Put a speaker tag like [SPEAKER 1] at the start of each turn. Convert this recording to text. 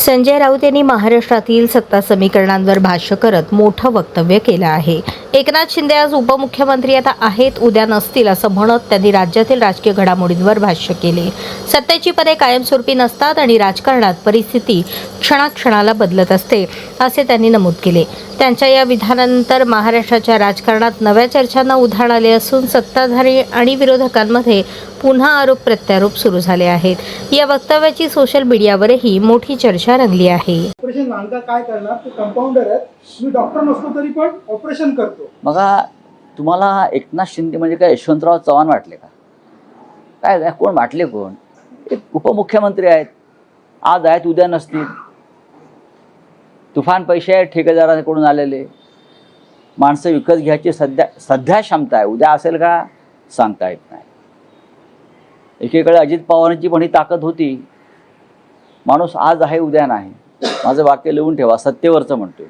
[SPEAKER 1] संजय राऊत यांनी महाराष्ट्रातील सत्ता समीकरणांवर भाष्य करत मोठं वक्तव्य केलं आहे. एकनाथ शिंदे आज उपमुख्यमंत्री आता आहेत, उद्या नसतील असं म्हणत त्यांनी राज्यातील राजकीय घडामोडींवर भाष्य केले. सत्तेची पदे कायमस्वरूपी नसतात आणि राजकारणात परिस्थिती क्षणाक्षणाला बदलत असते, असे त्यांनी नमूद केले. त्यांच्या या विधानानंतर महाराष्ट्राच्या राजकारणात नव्या चर्चांना उधाण आले असून सत्ताधारी आणि विरोधकांमध्ये पुन्हा आरोप प्रत्यारोप सुरू झाले आहेत. या वक्तव्याची सोशल मीडियावरही मोठी चर्चा रंगली आहे.
[SPEAKER 2] ऑपरेशन नांदगा काय करणार, ते कंपाऊंडर आहेत, मी डॉक्टर नसतो तरी पण ऑपरेशन करतो.
[SPEAKER 3] बघा, तुम्हाला एकनाथ शिंदे म्हणजे काय यशवंतराव चव्हाण वाटले का? काय कोण वाटले? कोण? एक उपमुख्यमंत्री आहेत, आज आहेत उद्या नसतील. तुफान पैसे आहेत ठेकेदारांकडून आलेले, माणसं विकत घ्यायची सध्या क्षमता आहे, उद्या असेल का सांगता येत नाही. एकीकडे अजित पवारांची पण ही ताकद होती, माणूस आज आहे उद्या नाही. माझं वाक्य लिहून ठेवा, सत्तेवरचं म्हणतोय.